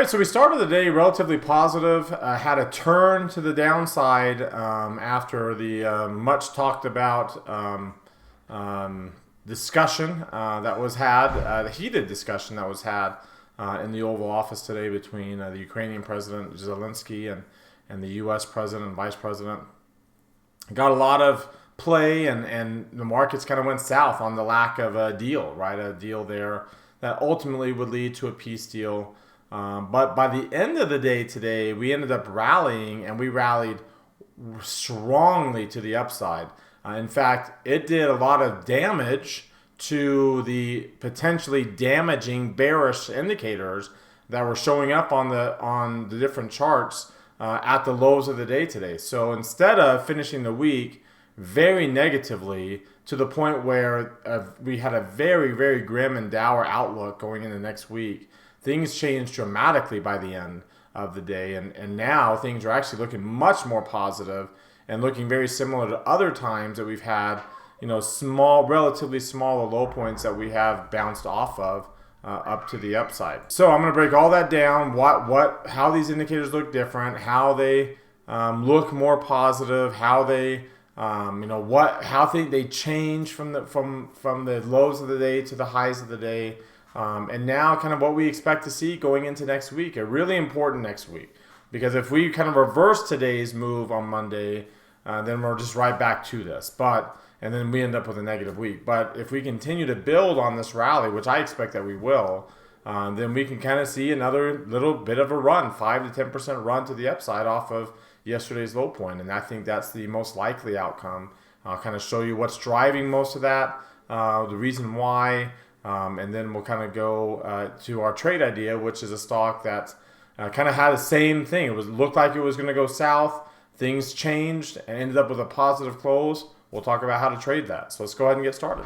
All right, so we started the day relatively positive, had a turn to the downside after the much talked about discussion that was had, the heated discussion that was had in the Oval Office today between the Ukrainian President Zelensky and the U.S. President and Vice President. Got a lot of play, and the markets kind of went south on the lack of a deal, right? A deal there that ultimately would lead to a peace deal. But by the end of the day today, we ended up rallying, and we rallied strongly to the upside. In fact, it did a lot of damage to the potentially damaging bearish indicators that were showing up on the different charts at the lows of the day today. So instead of finishing the week very negatively to the point where we had a very, very grim and dour outlook going into next week, things changed dramatically by the end of the day, and now things are actually looking much more positive and looking very similar to other times that we've had, relatively smaller low points that we have bounced off of up to the upside. So I'm going to break all that down, how these indicators look different, how they look more positive, how they they change from the lows of the day to the highs of the day. And now kind of what we expect to see going into next week, a really important next week. Because if we kind of reverse today's move on Monday, then we're just right back to this. And then we end up with a negative week. But if we continue to build on this rally, which I expect that we will, then we can kind of see another little bit of a run, 5 to 10% run to the upside off of yesterday's low point. And I think that's the most likely outcome. I'll kind of show you what's driving most of that, the reason why. And then we'll kind of go to our trade idea, which is a stock that kind of had the same thing. It looked like it was going to go south. Things changed and ended up with a positive close. We'll talk about how to trade that. So let's go ahead and get started.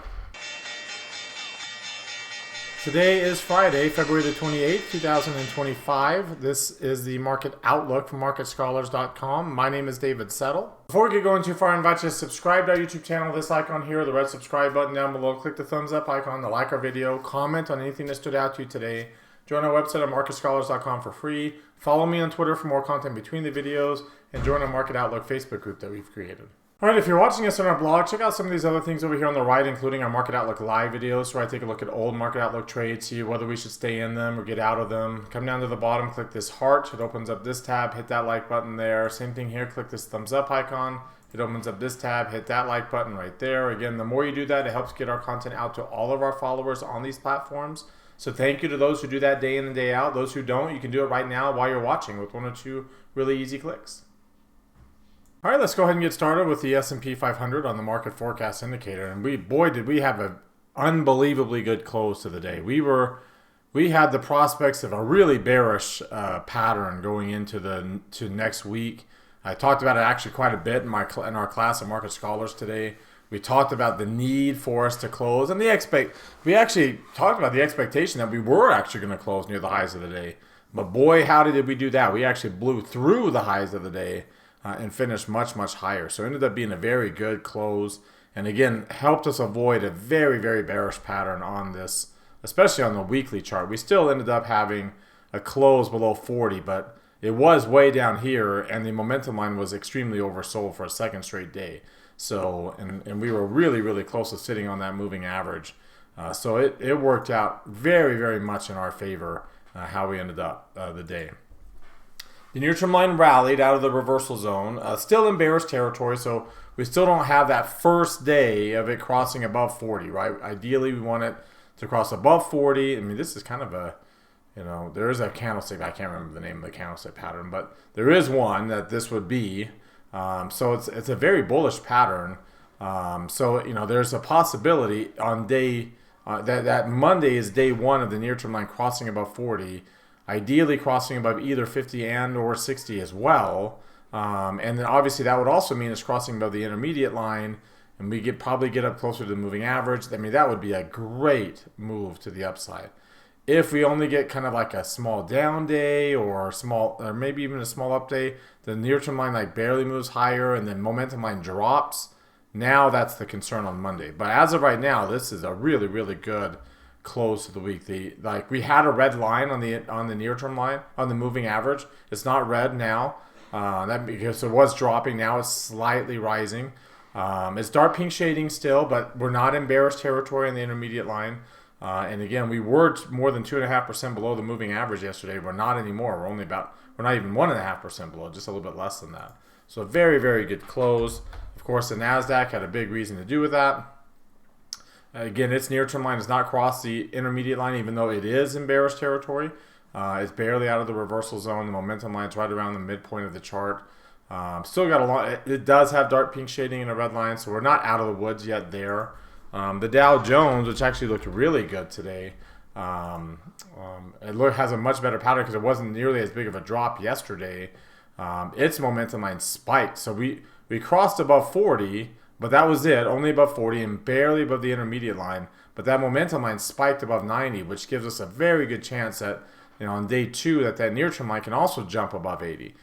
Today is Friday, February the 28th, 2025. This is the market outlook from marketscholars.com. My name is David Settle. Before we get going too far, I invite you to subscribe to our YouTube channel. This icon here, the red subscribe button down below. Click the thumbs up icon to like our video. Comment on anything that stood out to you today. Join our website at marketscholars.com for free. Follow me on Twitter for more content between the videos. And join our Market Outlook Facebook group that we've created. All right, if you're watching us on our blog, check out some of these other things over here on the right, including our Market Outlook live videos, where I take a look at old Market Outlook trades, see whether we should stay in them or get out of them. Come down to the bottom, click this heart. It opens up this tab. Hit that like button there. Same thing here. Click this thumbs up icon. It opens up this tab. Hit that like button right there. Again, the more you do that, it helps get our content out to all of our followers on these platforms. So thank you to those who do that day in and day out. Those who don't, you can do it right now while you're watching with 1 or 2 really easy clicks. All right, let's go ahead and get started with the S&P 500 on the market forecast indicator. And did we have an unbelievably good close to the day. We had the prospects of a really bearish pattern going into next week. I talked about it actually quite a bit in our class of Market Scholars today. We talked about the need for us to close, and we actually talked about the expectation that we were actually going to close near the highs of the day. But boy, how did we do that? We actually blew through the highs of the day. And finished much, much higher. So it ended up being a very good close. And again, helped us avoid a very, very bearish pattern on this, especially on the weekly chart. We still ended up having a close below 40, but it was way down here, and the momentum line was extremely oversold for a second straight day. So, and we were really, really close to sitting on that moving average. So it worked out very, very much in our favor how we ended up the day. The near-term line rallied out of the reversal zone, still in bearish territory, so we still don't have that first day of it crossing above 40, right? Ideally, we want it to cross above 40. I mean, this is kind of there is a candlestick. I can't remember the name of the candlestick pattern, but there is one that this would be. So it's a very bullish pattern. So there's a possibility on day that Monday is day 1 of the near-term line crossing above 40. Ideally crossing above either 50 and or 60 as well. And then obviously that would also mean it's crossing above the intermediate line, and we probably get up closer to the moving average. I mean, that would be a great move to the upside. If we only get kind of like a small down day or maybe even a small up day, the near-term line barely moves higher and the momentum line drops. Now that's the concern on Monday. But as of right now, this is a really, really good close to the week. We had a red line on the near term line on the moving average. It's not red now. That because it was dropping. Now it's slightly rising. It's dark pink shading still, but we're not in bearish territory in the intermediate line. And again, we were more than 2.5% below the moving average yesterday. We're not anymore. We're not even 1.5% below, just a little bit less than that. So a very, very good close. Of course, the NASDAQ had a big reason to do with that. Again, its near-term line has not crossed the intermediate line, even though it is in bearish territory. It's barely out of the reversal zone. The momentum line is right around the midpoint of the chart. Still got a lot. It does have dark pink shading and a red line, so we're not out of the woods yet there. The Dow Jones, which actually looked really good today, it has a much better pattern because it wasn't nearly as big of a drop yesterday. Its momentum line spiked, so we crossed above 40, but that was it, only above 40 and barely above the intermediate line. But that momentum line spiked above 90, which gives us a very good chance that on day 2 that near-term line can also jump above 80.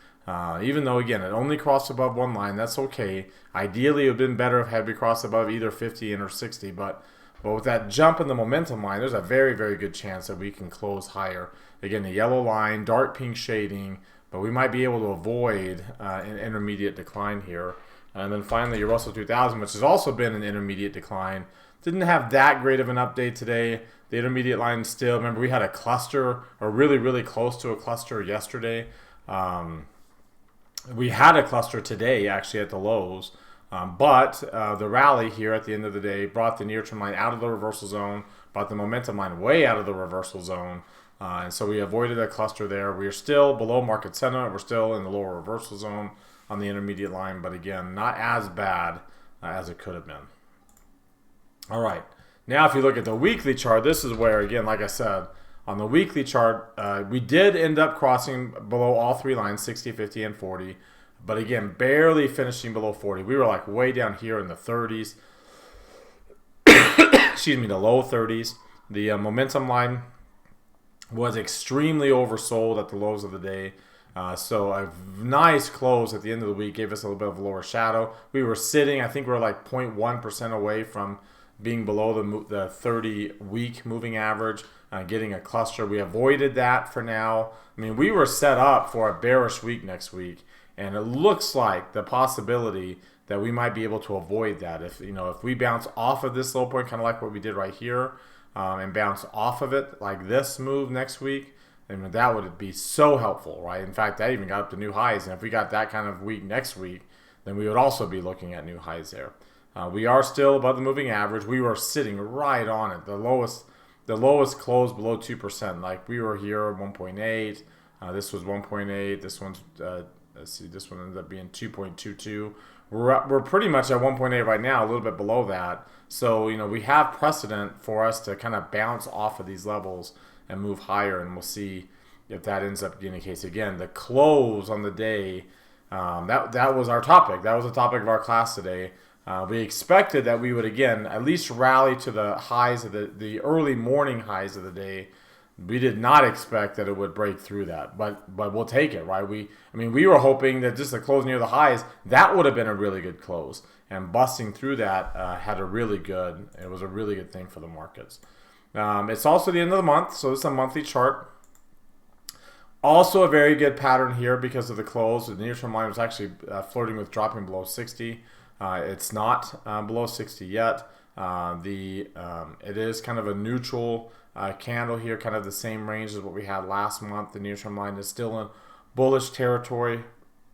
Even though, again, it only crossed above one line, that's okay. Ideally, it would have been better if had we crossed above either 50 or 60, but with that jump in the momentum line, there's a very, very good chance that we can close higher. Again, the yellow line, dark pink shading, but we might be able to avoid an intermediate decline here. And then finally, your Russell 2000, which has also been an intermediate decline. Didn't have that great of an update today. The intermediate line still, remember we had a cluster, or really, really close to a cluster yesterday. We had a cluster today, actually, at the lows. But the rally here at the end of the day brought the near-term line out of the reversal zone, brought the momentum line way out of the reversal zone. And so we avoided a cluster there. We are still below market sentiment. We're still in the lower reversal zone on the intermediate line, but again, not as bad as it could have been. All right. Now, if you look at the weekly chart, this is where, again, like I said, on the weekly chart, we did end up crossing below all three lines, 60, 50, and 40. But again, barely finishing below 40. We were like way down here in the 30s. Excuse me, the low 30s. The momentum line was extremely oversold at the lows of the day. So a nice close at the end of the week gave us a little bit of a lower shadow. We were sitting, I think we were like 0.1% away from being below the 30-week moving average, getting a cluster. We avoided that for now. I mean, we were set up for a bearish week next week, and it looks like the possibility that we might be able to avoid that. If we bounce off of this low point, kind of like what we did right here, and bounce off of it like this move next week, and that would be so helpful, right? In fact, that even got up to new highs, and if we got that kind of week next week, then we would also be looking at new highs there. We are still above the moving average. We were sitting right on it. The lowest closed below 2%. Like we were here at 1.8. This was 1.8. This one's let's see. This one ended up being 2.22. We're pretty much at 1.8 right now, a little bit below that. So we have precedent for us to kind of bounce off of these levels and move higher, and we'll see if that ends up being the case. Again, the close on the day, that was our topic. That was the topic of our class today. We expected that we would, again, at least rally to the highs of the early morning highs of the day. We did not expect that it would break through that, but we'll take it, right? We were hoping that just the close near the highs, that would have been a really good close, and busting through that it was a really good thing for the markets. It's also the end of the month, so it's a monthly chart. Also a very good pattern here because of the close. The near-term line was actually flirting with dropping below 60. It's not below 60 yet. It is kind of a neutral candle here, kind of the same range as what we had last month. The near-term line is still in bullish territory.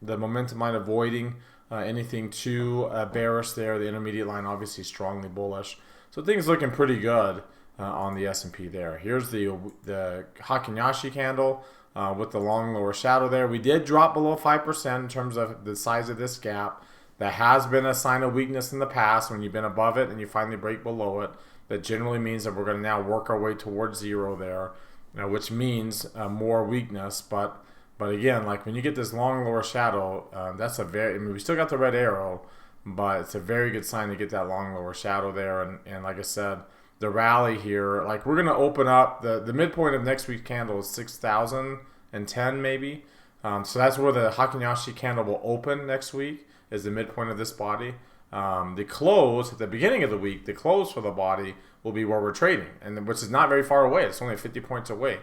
The momentum line avoiding anything too bearish there. The intermediate line obviously strongly bullish. So things looking pretty good on the S&P there. Here's the Hakinyashi candle with the long lower shadow there. We did drop below 5% in terms of the size of this gap. That has been a sign of weakness in the past. When you've been above it and you finally break below it, that generally means that we're going to now work our way towards zero there, which means more weakness. But again, like when you get this long lower shadow, that's we still got the red arrow, but it's a very good sign to get that long lower shadow there. And like I said, the rally here, like we're going to open up, the midpoint of next week's candle is 6,010 maybe. So that's where the Hakinyashi candle will open next week, is the midpoint of this body. The close at the beginning of the week, the close for the body will be where we're trading, and which is not very far away. It's only 50 points away.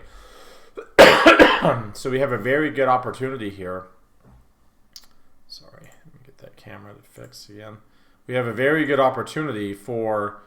So we have a very good opportunity here. Sorry, let me get that camera to fix again. We have a very good opportunity for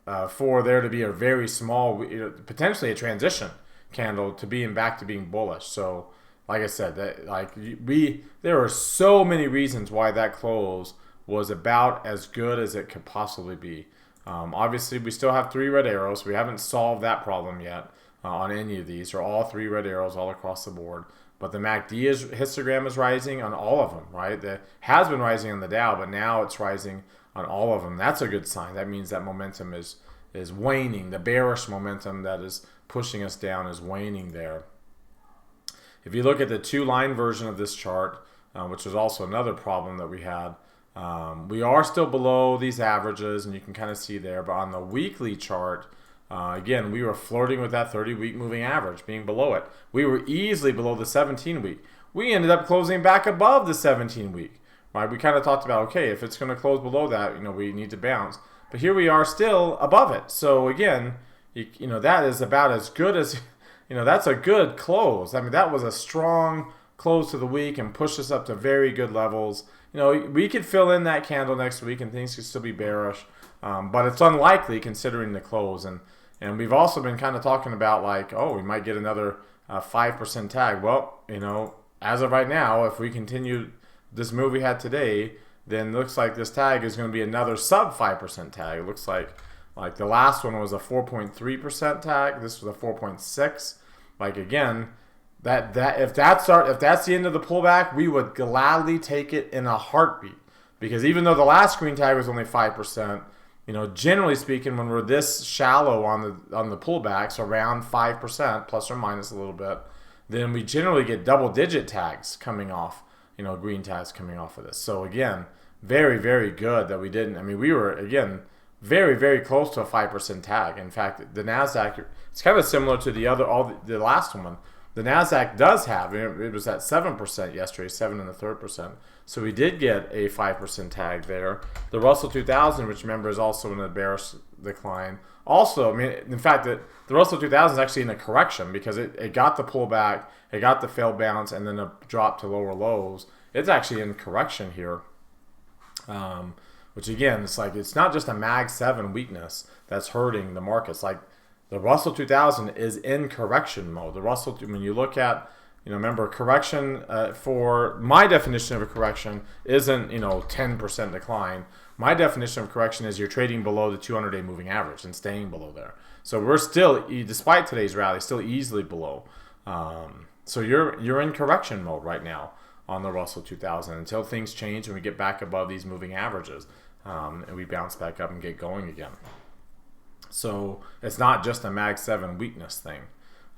there to be a very small, potentially a transition candle to being back to being bullish. So, like I said, there are so many reasons why that close was about as good as it could possibly be. Obviously, we still have 3 red arrows. We haven't solved that problem yet on any of these. They're all 3 red arrows all across the board. But the MACD histogram is rising on all of them, right? It has been rising on the Dow, but now it's rising on all of them. That's a good sign. That means that momentum is waning. The bearish momentum that is pushing us down is waning there. If you look at the 2-line version of this chart, which was also another problem that we had, we are still below these averages, and you can kind of see there. But on the weekly chart, again, we were flirting with that 30-week moving average, being below it. We were easily below the 17-week. We ended up closing back above the 17-week. Right? We kind of talked about, okay, if it's going to close below that, we need to bounce. But here we are still above it. So again, that is about as good as, that's a good close. I mean, that was a strong close to the week and pushed us up to very good levels. We could fill in that candle next week and things could still be bearish. But it's unlikely considering the close. And we've also been kind of talking about we might get another 5% tag. Well, as of right now, if we continue this move we had today, then it looks like this tag is going to be another sub 5% tag. It looks like the last one was a 4.3% tag. This was a 4.6. Again, if that's the end of the pullback, we would gladly take it in a heartbeat. Because even though the last green tag was only 5%, generally speaking, when we're this shallow on the pullbacks, around 5% plus or minus a little bit, then we generally get double-digit tags coming off. Green tags coming off of this. So again, very, very good that we didn't. I mean, we were, again, very, very close to a 5% tag. In fact, the NASDAQ, it's kind of similar to the last one. The NASDAQ does have, it was at 7% yesterday, 7.33%. So we did get a 5% tag there. The Russell 2000, which remember is also in a bearish decline. Also, in fact, the Russell 2000 is actually in a correction because it got the pullback, it got the failed bounce, and then a drop to lower lows. It's actually in correction here, which again, it's not just a Mag 7 weakness that's hurting the markets. The Russell 2000 is in correction mode. The Russell, when you look at, remember correction for my definition of a correction isn't 10% decline. My definition of correction is you're trading below the 200-day moving average and staying below there. So we're still, despite today's rally, still easily below. So you're in correction mode right now on the Russell 2000 until things change and we get back above these moving averages and we bounce back up and get going again. So it's not just a Mag 7 weakness thing.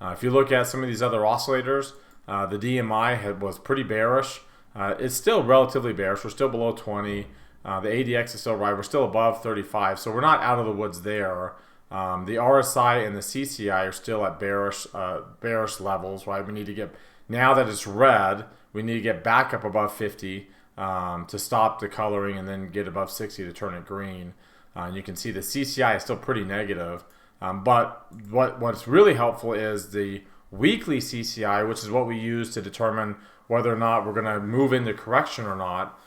If you look at some of these other oscillators, the DMI was pretty bearish. It's still relatively bearish. We're still below 20. The ADX is still right. We're still above 35. So we're not out of the woods there. The RSI and the CCI are still at bearish levels, right? We need to get, now that it's red, we need to get back up above 50 to stop the coloring and then get above 60 to turn it green. And you can see the CCI is still pretty negative. But what's really helpful is the weekly CCI, which is what we use to determine whether or not we're going to move into correction or not,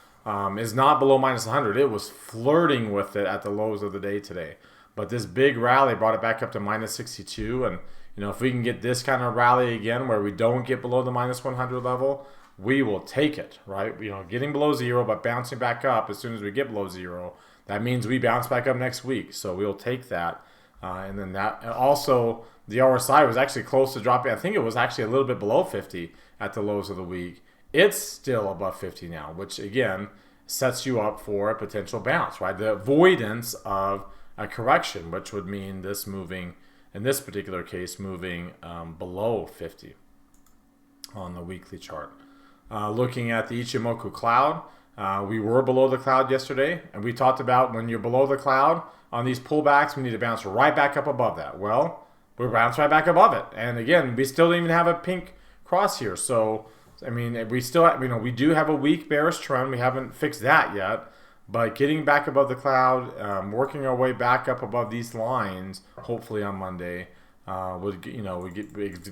is not below minus 100. It was flirting with it at the lows of the day today. But this big rally brought it back up to minus 62. And if we can get this kind of rally again where we don't get below the minus 100 level, we will take it, right? Getting below zero but bouncing back up as soon as we get below zero, that means we bounce back up next week. So we'll take that. And then that, and also the RSI was actually close to dropping. I think it was actually a little bit below 50 at the lows of the week. It's still above 50 now, which again sets you up for a potential bounce, right? The avoidance of a correction, which would mean this moving, in this particular case, moving below 50 on the weekly chart. Looking at the Ichimoku cloud, we were below the cloud yesterday, and we talked about when you're below the cloud on these pullbacks, we need to bounce right back up above that. Well, we bounced right back above it, and again, we still don't even have a pink cross here. So I mean, we still, we do have a weak bearish trend. We haven't fixed that yet, but getting back above the cloud, working our way back up above these lines, hopefully on Monday, would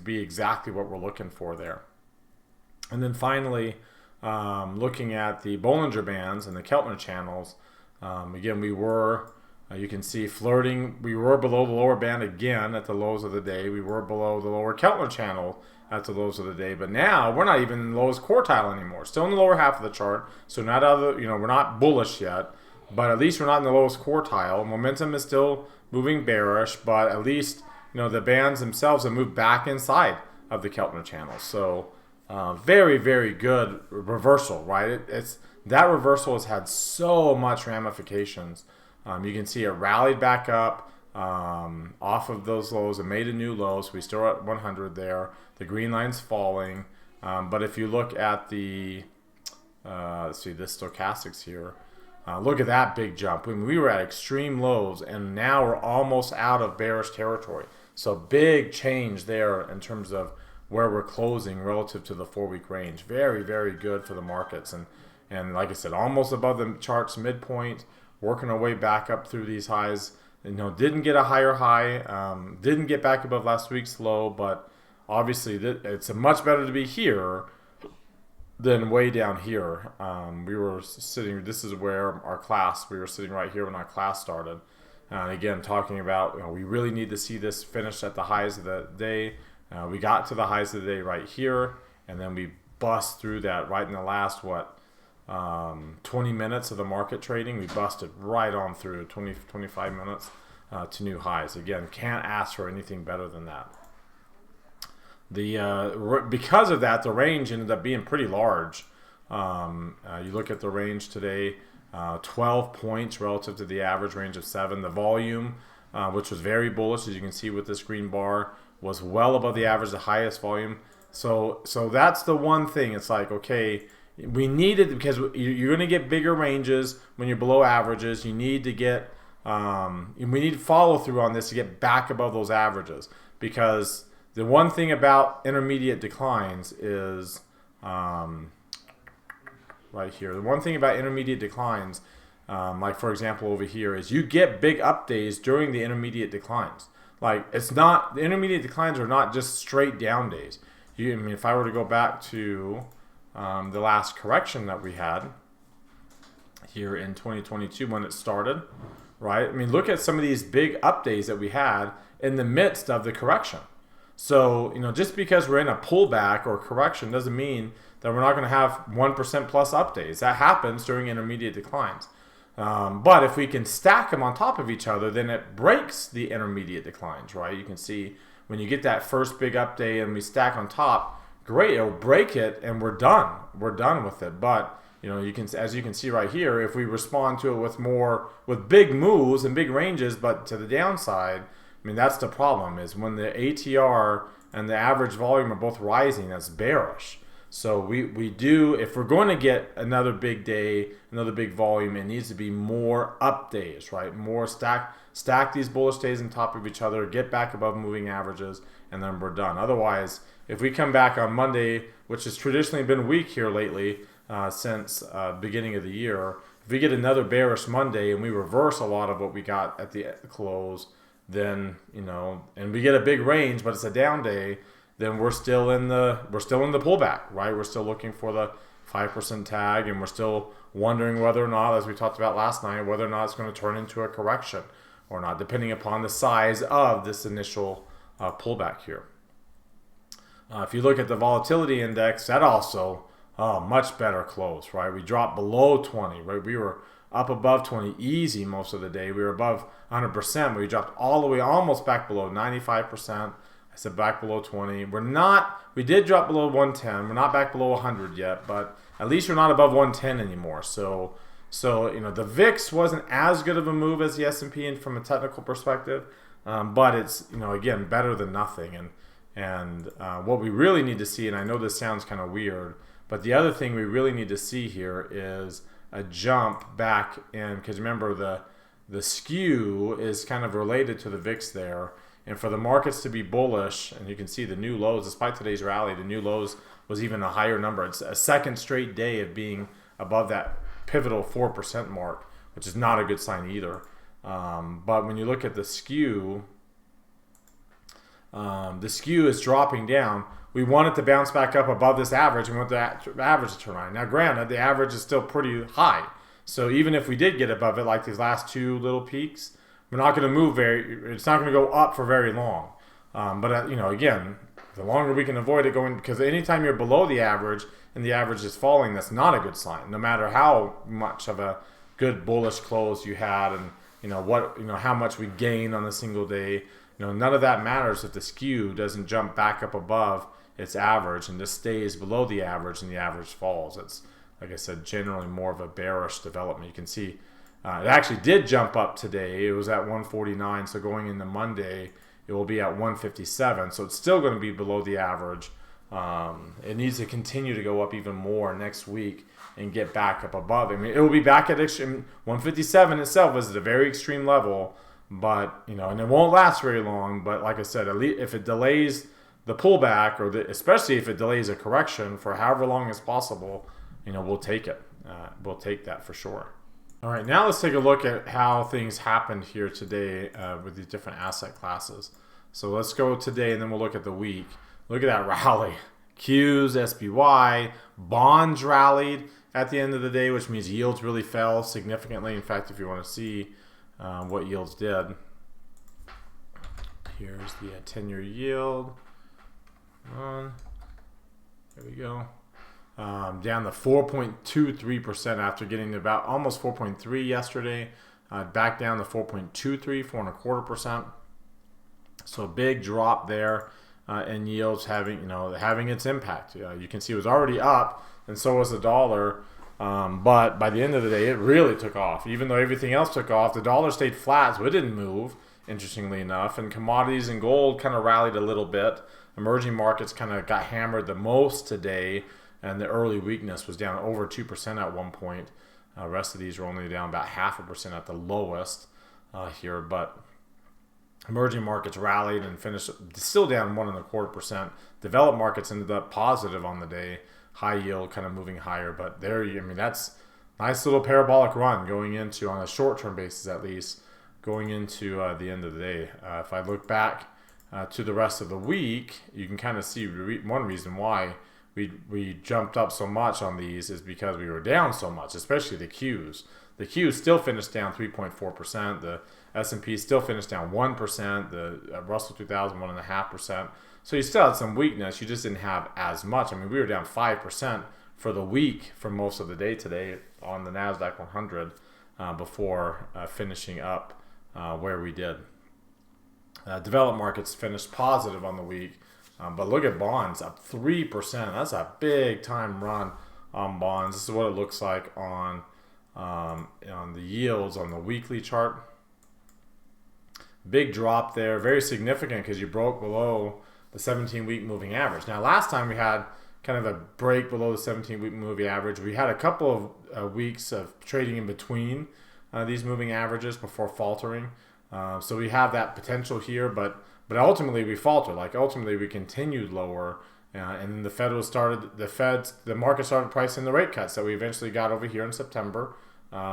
be exactly what we're looking for there. And then finally, looking at the Bollinger Bands and the Keltner channels, again, we were, you can see flirting, we were below the lower band again at the lows of the day. We were below the lower Keltner channel at the lows of the day. But now we're not even in the lowest quartile anymore. Still in the lower half of the chart. So not out of the, we're not bullish yet, but at least we're not in the lowest quartile. Momentum is still moving bearish, but at least, the bands themselves have moved back inside of the Keltner channel. So very, very good reversal, right? That reversal has had so much ramifications. You can see it rallied back up off of those lows and made a new low. So we still are at 100 there. The green line's falling. But if you look at the, let's see, this stochastics here, look at that big jump. We were at extreme lows, and now we're almost out of bearish territory. So big change there in terms of where we're closing relative to the 4-week range. Very, very good for the markets. And like I said, almost above the chart's midpoint, working our way back up through these highs. Didn't get a higher high, didn't get back above last week's low, but obviously it's much better to be here than way down here. We were sitting, this is where we were sitting right here when our class started. And again, talking about, we really need to see this finish at the highs of the day. We got to the highs of the day right here, and then we bust through that right in the last, 20 minutes of the market trading. We busted right on through 25 minutes to new highs. Again, can't ask for anything better than that. Because of that, the range ended up being pretty large. You look at the range today, 12 points relative to the average range of 7. The volume, which was very bullish, as you can see with this green bar, was well above the average, the highest volume. So that's the one thing. It's like, okay, we needed, because you're going to get bigger ranges when you're below averages. You need to get, we need to follow through on this to get back above those averages, because the one thing about intermediate declines is, right here, the one thing about intermediate declines, like for example over here, is you get big up days during the intermediate declines. Like, the intermediate declines are not just straight down days. If I were to go back to the last correction that we had here in 2022 when it started, right? Look at some of these big up days that we had in the midst of the correction. So, just because we're in a pullback or correction doesn't mean that we're not going to have 1% plus up days. That happens during intermediate declines. But if we can stack them on top of each other, then it breaks the intermediate declines, right? You can see when you get that first big up day and we stack on top, great, it'll break it and we're done. We're done with it. But, as you can see right here, if we respond to it with big moves and big ranges, but to the downside, that's the problem, is when the ATR and the average volume are both rising, that's bearish. So we do, if we're going to get another big day, another big volume, it needs to be more up days, right? More stack these bullish days on top of each other, get back above moving averages, and then we're done. Otherwise, if we come back on Monday, which has traditionally been weak here lately since beginning of the year, if we get another bearish Monday and we reverse a lot of what we got at the close, then, and we get a big range, but it's a down day, then we're still in the pullback, right? We're still looking for the 5% tag, and we're still wondering whether or not, as we talked about last night, whether or not it's going to turn into a correction or not, depending upon the size of this initial pullback here. If you look at the volatility index, that also much better close, right? We dropped below 20, right? We were up above 20 easy most of the day. We were above 100%, but we dropped all the way almost back below 95%. I said back below 20. We did drop below 110. We're not back below 100 yet, but at least we're not above 110 anymore. So the VIX wasn't as good of a move as the S&P from a technical perspective, but it's, again, better than nothing. And what we really need to see, and I know this sounds kind of weird, but the other thing we really need to see here is a jump back in, because remember the skew is kind of related to the VIX there. And for the markets to be bullish, and you can see the new lows, despite today's rally, the new lows was even a higher number. It's a second straight day of being above that pivotal 4% mark, which is not a good sign either. But when you look at the skew is dropping down. We want it to bounce back up above this average. We want the average to turn on. Now, granted, the average is still pretty high. So even if we did get above it, like these last two little peaks, we're not going to move it's not going to go up for very long. But again, the longer we can avoid it going, because anytime you're below the average and the average is falling, that's not a good sign. No matter how much of a good bullish close you had, and how much we gain on a single day, none of that matters if the skew doesn't jump back up above its average and just stays below the average and the average falls. It's, like I said, generally more of a bearish development. You can see it actually did jump up today. It was at 149, so going into Monday, it will be at 157. So it's still going to be below the average. It needs to continue to go up even more next week and get back up above. I mean, it will be back at 157 itself is at a very extreme level, but and it won't last very long. But like I said, at least if it delays the pullback, or especially if it delays a correction for however long as possible, we'll take it. We'll take that for sure. All right, now let's take a look at how things happened here today with these different asset classes. So let's go today, and then we'll look at the week. Look at that rally. Qs, SPY, bonds rallied at the end of the day, which means yields really fell significantly. In fact, if you want to see what yields did, here's the 10-year yield. There we go. Down to 4.23% after getting to about almost 4.3 yesterday. Back down to 4.23, 4.25%. So a big drop there, and yields having its impact. You can see it was already up, and so was the dollar. But by the end of the day, it really took off. Even though everything else took off, the dollar stayed flat, so it didn't move, interestingly enough. And commodities and gold kind of rallied a little bit. Emerging markets kind of got hammered the most today, and the early weakness was down over 2% at one point. The rest of these were only down about 0.5% at the lowest here. But emerging markets rallied and finished still down 1.25%. Developed markets ended up positive on the day. High yield kind of moving higher, but that's a nice little parabolic run going into, on a short-term basis at least, going into the end of the day. If I look back to the rest of the week, you can kind of see one reason why we jumped up so much on these is because we were down so much, especially the Qs. The Qs still finished down 3.4%. The S&P still finished down 1%. The Russell 2000 1.5%. So you still had some weakness. You just didn't have as much. I mean, we were down 5% for the week for most of the day today on the NASDAQ 100 before finishing up where we did. Developed markets finished positive on the week. But look at bonds, up 3%. That's a big time run on bonds. This is what it looks like on the yields on the weekly chart. Big drop there, very significant because you broke below the 17-week moving average. Now, last time we had kind of a break below the 17-week moving average. We had a couple of weeks of trading in between these moving averages before faltering. So we have that potential here, but ultimately we faltered. Like ultimately we continued lower, and then the market started pricing the rate cuts that we eventually got over here in September.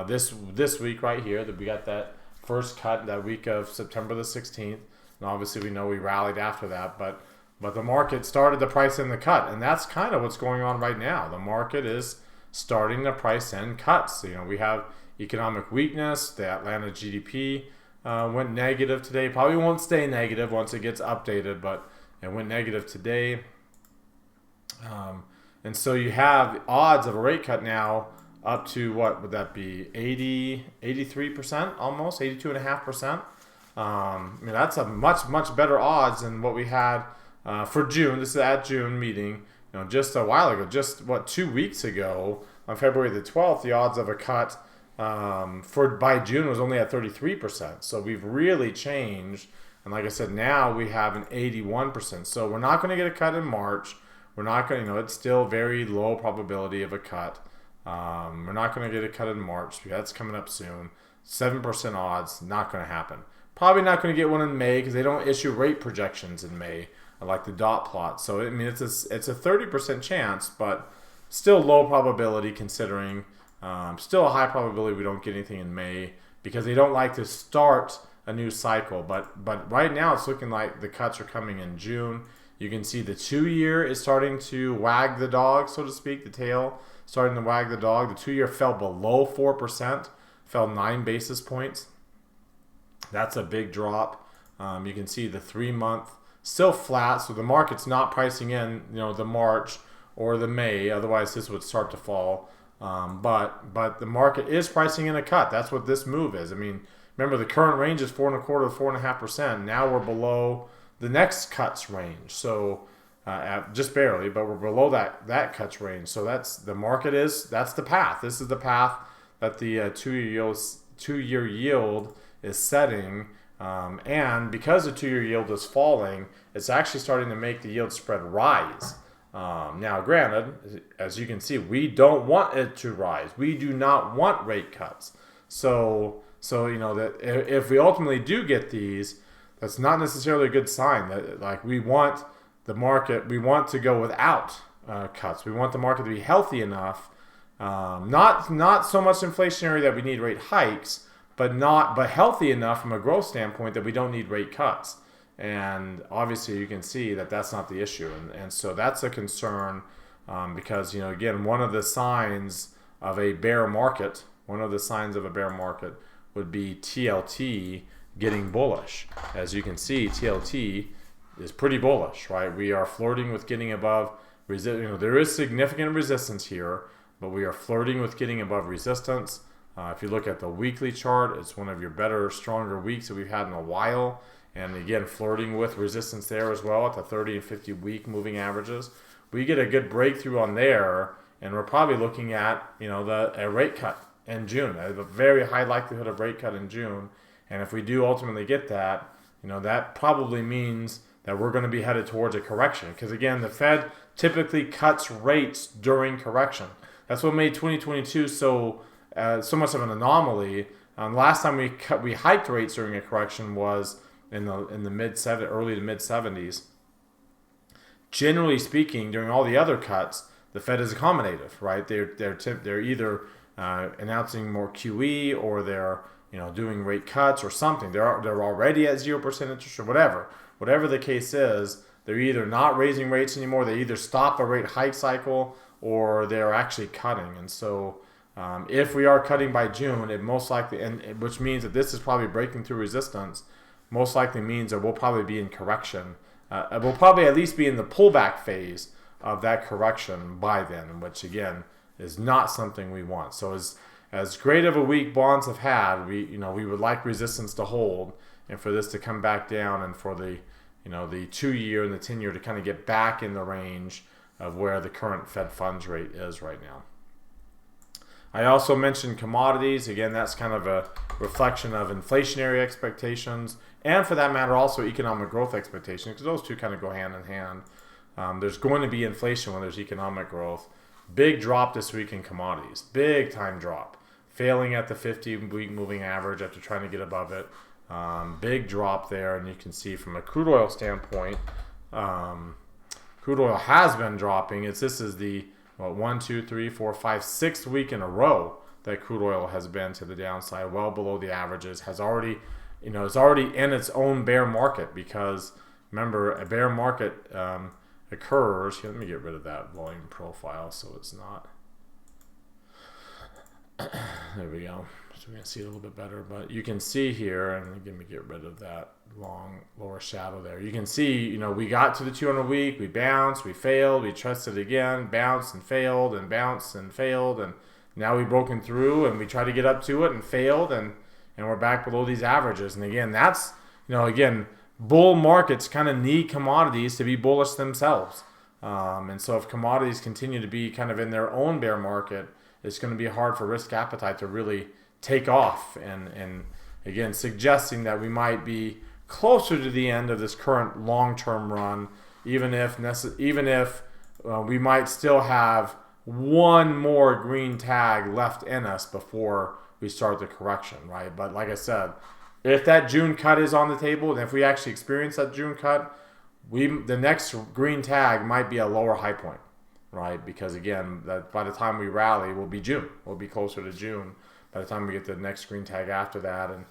This week right here, that we got that first cut that week of September the 16th, and obviously we know we rallied after that, but the market started to price in the cut, and that's kind of what's going on right now. The market is starting to price in cuts. We have economic weakness. The Atlanta GDP went negative today. Probably won't stay negative once it gets updated, but it went negative today. And so you have the odds of a rate cut now up to, what would that be, 83% almost, 82.5%. That's a much better odds than what we had for June. This is at June meeting, just a while ago, 2 weeks ago on February the 12th, the odds of a cut by June was only at 33%. So we've really changed. And like I said, now we have an 81%. So we're not going to get a cut in March. We're not going to, it's still very low probability of a cut. We're not going to get a cut in March because that's coming up soon. 7% odds, not going to happen. Probably not going to get one in May because they don't issue rate projections in May, like the dot plot. So I mean, it's a 30% chance, but still low probability considering. Still a high probability we don't get anything in May because they don't like to start a new cycle. But right now it's looking like the cuts are coming in June. You can see the 2-year is starting to wag the dog, so to speak, the tail starting to wag the dog. The 2-year fell below 4%, fell 9 basis points. That's a big drop. You can see the 3-month still flat, so the market's not pricing in, the March or the May. Otherwise, this would start to fall. But the market is pricing in a cut. That's what this move is. I mean, remember the current range is 4.25 to 4.5%. Now we're below the next cuts range, so just barely, but we're below that cuts range. So that's the path. This is the path that the 2-year yield is setting, and because the 2-year yield is falling, it's actually starting to make the yield spread rise. Now, granted, as you can see, we don't want it to rise. We do not want rate cuts. So that if we ultimately do get these, that's not necessarily a good sign. That like we want the market, we want to go without cuts. We want the market to be healthy enough, not so much inflationary that we need rate hikes, but healthy enough from a growth standpoint that we don't need rate cuts. And obviously you can see that that's not the issue. And so that's a concern because, again, one of the signs of a bear market would be TLT getting bullish. As you can see, TLT is pretty bullish, right? We are flirting with getting above there is significant resistance here, but we are flirting with getting above resistance. If you look at the weekly chart, it's one of your better, stronger weeks that we've had in a while. And again, flirting with resistance there as well at the 30 and 50 week moving averages. We get a good breakthrough on there, and we're probably looking at a rate cut in June. I have a very high likelihood of rate cut in June. And if we do ultimately get that, that probably means that we're going to be headed towards a correction. Because again, the Fed typically cuts rates during correction. That's what made 2022 so much of an anomaly. Last time we hiked rates during a correction was in the early to mid 70s. Generally speaking, during all the other cuts, the Fed is accommodative, right? They're either announcing more QE or they're doing rate cuts or something. They're already at 0% interest or whatever the case is. They're either not raising rates anymore. They either stop a rate hike cycle or they're actually cutting. And so if we are cutting by June, it most likely, which means that this is probably breaking through resistance, most likely means that we'll probably be in correction. We'll probably at least be in the pullback phase of that correction by then, which again is not something we want. So as great of a week bonds have had, we would like resistance to hold, and for this to come back down, and for the 2-year and the 10-year to kind of get back in the range of where the current Fed funds rate is right now. I also mentioned commodities. Again, that's kind of a reflection of inflationary expectations, and for that matter, also economic growth expectations, because those two kind of go hand in hand. There's going to be inflation when there's economic growth. Big drop this week in commodities. Big time drop. Failing at the 50-week moving average after trying to get above it. Big drop there, and you can see from a crude oil standpoint, crude oil has been dropping. This is the 1, 2, 3, 4, 5, 6th week in a row that crude oil has been to the downside, well below the averages. Is already in its own bear market, because remember, a bear market occurs. Here, let me get rid of that volume profile so it's not. There we go. So we can see it a little bit better, but you can see here, and let me get rid of that long lower shadow there. You can see, we got to the 200 week, we bounced, we failed, we trusted again, bounced and failed, and bounced and failed, and now we've broken through, and we tried to get up to it and failed, and we're back below these averages. And again, that's, bull markets kind of need commodities to be bullish themselves. And so if commodities continue to be kind of in their own bear market, it's going to be hard for risk appetite to really take off. And again, suggesting that we might be closer to the end of this current long-term run, even if we might still have one more green tag left in us before we start the correction, right? But like I said, if that June cut is on the table, and if we actually experience that June cut, the next green tag might be a lower high point, right? Because again, by the time we rally, we'll be June. We'll be closer to June by the time we get the next green tag after that, and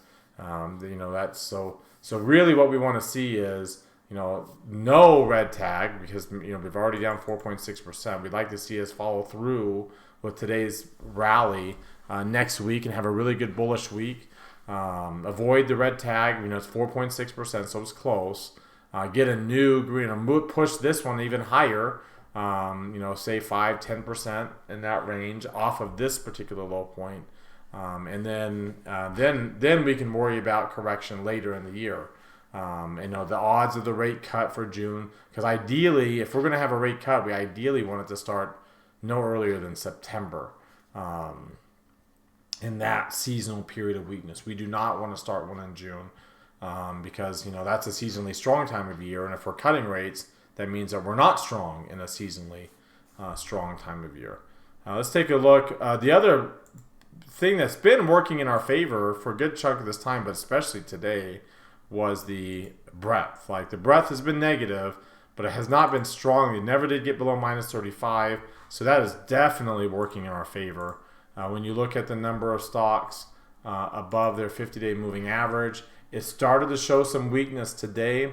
that's so. So really, what we want to see is no red tag, because we've already down 4.6%. We'd like to see us follow through with today's rally next week and have a really good bullish week. Avoid the red tag. It's 4.6%, so it's close. Get a new green, push this one even higher. Say 5-10% in that range off of this particular low point, and then we can worry about correction later in the year. The odds of the rate cut for June, because ideally, if we're going to have a rate cut, we ideally want it to start no earlier than September. In that seasonal period of weakness, we do not want to start one in June, because that's a seasonally strong time of year, and if we're cutting rates, that means that we're not strong in a seasonally strong time of year. Let's take a look. The other thing that's been working in our favor for a good chunk of this time, but especially today, was the breadth. Like, the breadth has been negative, but it has not been strong. It never did get below minus 35, so that is definitely working in our favor. When you look at the number of stocks above their 50-day moving average, it started to show some weakness today,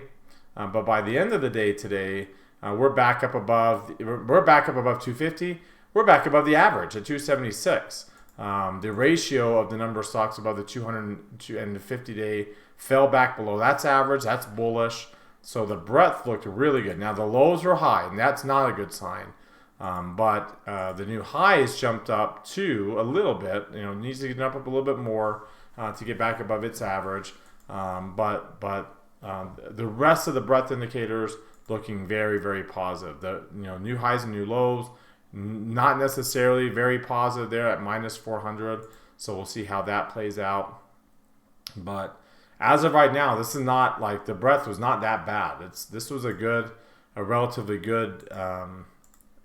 but by the end of the day today, we're back up above 250. We're back above the average at 276. The ratio of the number of stocks above the 200 and the 50-day fell back below. That's average. That's bullish. So the breadth looked really good. Now the lows are high, and that's not a good sign. But the new highs jumped up too a little bit. It needs to get up a little bit more to get back above its average. But the rest of the breadth indicators looking very, very positive. The new highs and new lows, not necessarily very positive there at minus 400. So we'll see how that plays out. But as of right now, this is not like the breadth was not that bad. This was a relatively good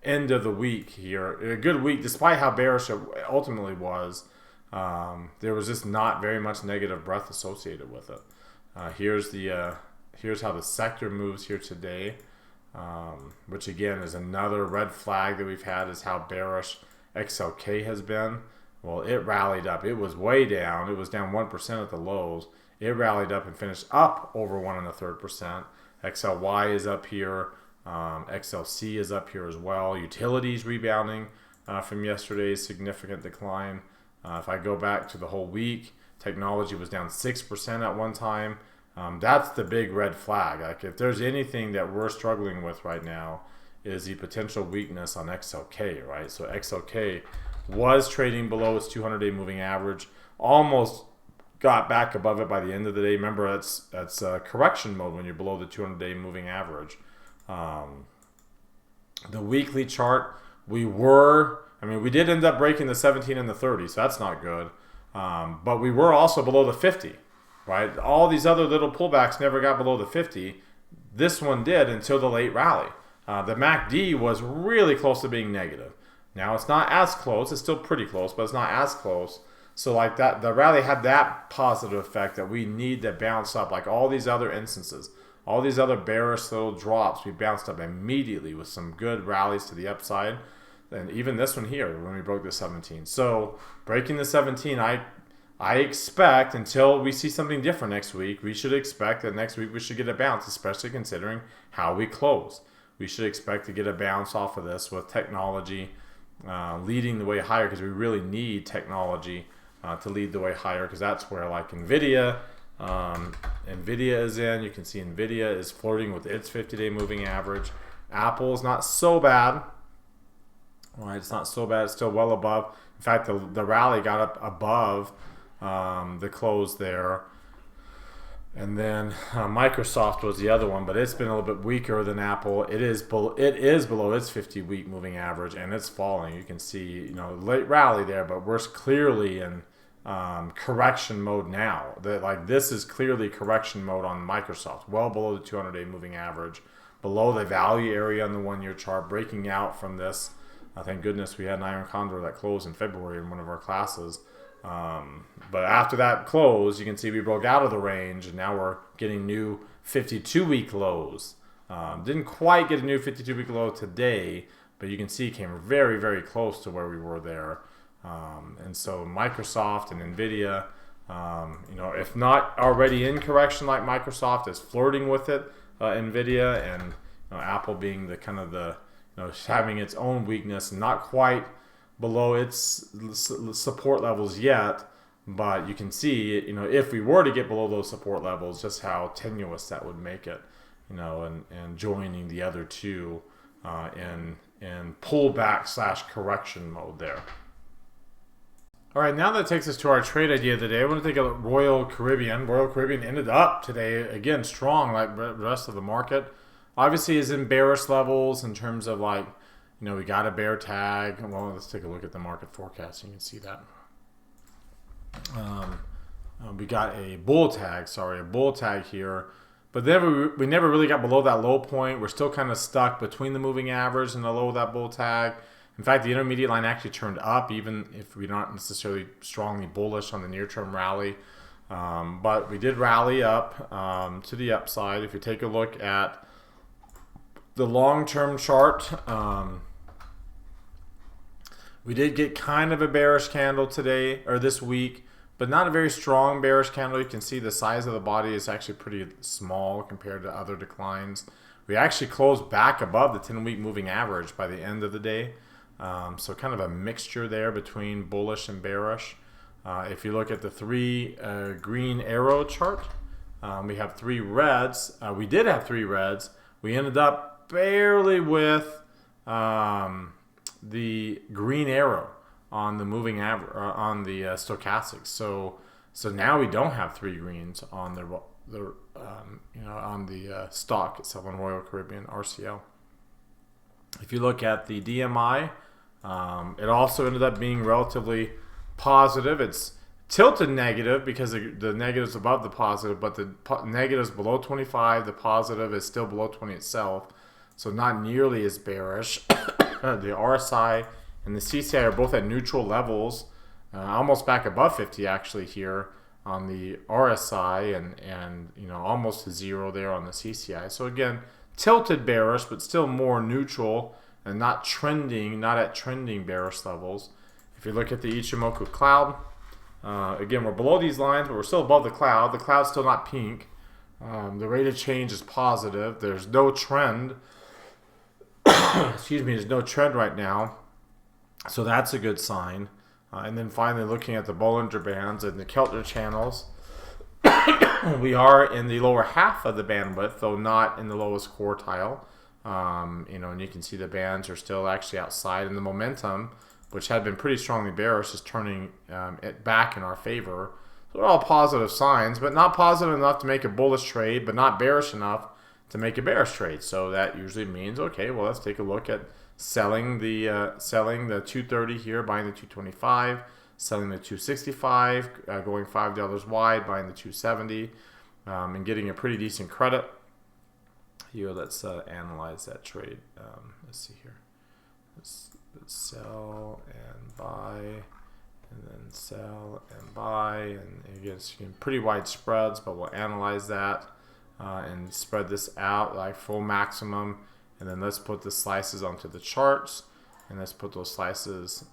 end of the week here. A good week, despite how bearish it ultimately was. There was just not very much negative breadth associated with it. Here's how the sector moves here today, which again is another red flag that we've had, is how bearish XLK has been. Well, it rallied up. It was way down. It was down 1% at the lows. It rallied up and finished up over 1 1/3%. XLY is up here. XLC is up here as well. Utilities rebounding from yesterday's significant decline. If I go back to the whole week, technology was down 6% at one time. That's the big red flag. Like, if there's anything that we're struggling with right now, is the potential weakness on XLK, right? So XLK was trading below its 200-day moving average, almost got back above it by the end of the day. Remember, that's correction mode when you're below the 200-day moving average. The weekly chart, we did end up breaking the 17 and the 30, so that's not good. But we were also below the 50, right? All these other little pullbacks never got below the 50. This one did until the late rally. The MACD was really close to being negative. Now it's not as close. It's still pretty close, but it's not as close. So like that, the rally had that positive effect that we need to bounce up. Like all these other instances, all these other bearish little drops, we bounced up immediately with some good rallies to the upside. And even this one here, when we broke the 17. So breaking the 17, I expect, until we see something different next week, we should expect that next week we should get a bounce, especially considering how we close. We should expect to get a bounce off of this with technology leading the way higher, because we really need technology to lead the way higher, because that's where, like, NVIDIA is in. You can see NVIDIA is flirting with its 50-day moving average. Apple is not so bad. All right, it's not so bad. It's still well above. In fact, the rally got up above the close there. And then Microsoft was the other one, but it's been a little bit weaker than Apple. It is below its 50-week moving average, and it's falling. You can see, late rally there, but we're clearly in correction mode now. This is clearly correction mode on Microsoft, well below the 200-day moving average, below the value area on the one-year chart, breaking out from this. Thank goodness we had an iron condor that closed in February in one of our classes. But after that close, you can see we broke out of the range, and now we're getting new 52-week lows. Didn't quite get a new 52-week low today, but you can see it came very, very close to where we were there. And so Microsoft and NVIDIA, if not already in correction like Microsoft is flirting with it, NVIDIA, and Apple being the kind of the, having its own weakness, not quite below its support levels yet, but you can see, if we were to get below those support levels, just how tenuous that would make it, and joining the other two in pullback / correction mode there. All right, now that takes us to our trade idea of the day. I want to take a look at Royal Caribbean. Royal Caribbean ended up today, again, strong like the rest of the market. Obviously is in bearish levels in terms of we got a bear tag. Well, let's take a look at the market forecast. You can see that. We got a bull tag here. But then we never really got below that low point. We're still kind of stuck between the moving average and the low of that bull tag. In fact, the intermediate line actually turned up, even if we're not necessarily strongly bullish on the near-term rally. But we did rally up to the upside. If you take a look at the long-term chart, we did get kind of a bearish candle today, or this week, but not a very strong bearish candle. You can see the size of the body is actually pretty small compared to other declines. We actually closed back above the 10-week moving average by the end of the day. So kind of a mixture there between bullish and bearish. If you look at the three green arrow chart, we have three reds. We did have three reds. We ended up barely with the green arrow on the moving average, on the stochastics. So now we don't have three greens on on the stock itself on Royal Caribbean RCL. If you look at the DMI, it also ended up being relatively positive. It's tilted negative because the negative's above the positive, but the negative's below 25. The positive is still below 20 itself, so not nearly as bearish. The RSI and the CCI are both at neutral levels, almost back above 50 actually here on the RSI, and almost to zero there on the CCI. So again, tilted bearish, but still more neutral and not at trending bearish levels. If you look at the Ichimoku cloud, again, we're below these lines, but we're still above the cloud. The cloud's still not pink. The rate of change is positive. There's no trend. Excuse me, there's no trend right now. So that's a good sign. And then finally, looking at the Bollinger Bands and the Keltner channels, we are in the lower half of the bandwidth, though not in the lowest quartile. And you can see the bands are still actually outside, and the momentum, which had been pretty strongly bearish, is turning it back in our favor. So they're all positive signs, but not positive enough to make a bullish trade, but not bearish enough to make a bearish trade. So that usually means, okay, well, let's take a look at selling the 230 here, buying the 225, selling the 265, going $5 wide, buying the 270, and getting a pretty decent credit. Here, let's analyze that trade. Let's see here. Let's sell and buy, and then sell and buy, and again, it's pretty wide spreads, but we'll analyze that and spread this out like full maximum. And then let's put the slices onto the charts, and let's put those slices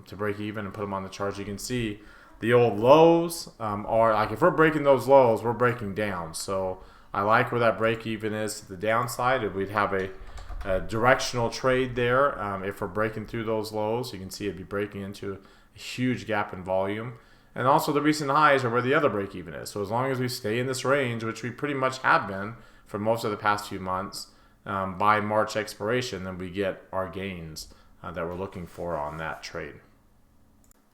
to break even and put them on the charts. You can see the old lows are like, if we're breaking those lows, we're breaking down. So I like where that break even is to the downside. If we'd have a directional trade there, if we're breaking through those lows, you can see it'd be breaking into a huge gap in volume. And also the recent highs are where the other break even is. So as long as we stay in this range, which we pretty much have been for most of the past few months, by March expiration, then we get our gains that we're looking for on that trade.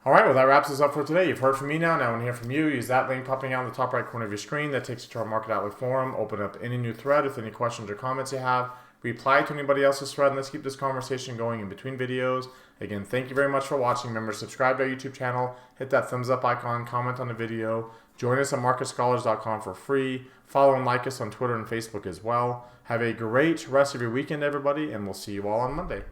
All right, well, that wraps us up for today. You've heard from me now. Now I want to hear from you. Use that link popping out in the top right corner of your screen. That takes you to our Market Outlook forum. Open up any new thread with any questions or comments you have. Reply to anybody else's thread, and let's keep this conversation going in between videos. Again, thank you very much for watching. Remember, subscribe to our YouTube channel. Hit that thumbs up icon. Comment on the video. Join us at MarketScholars.com for free. Follow and like us on Twitter and Facebook as well. Have a great rest of your weekend, everybody, and we'll see you all on Monday.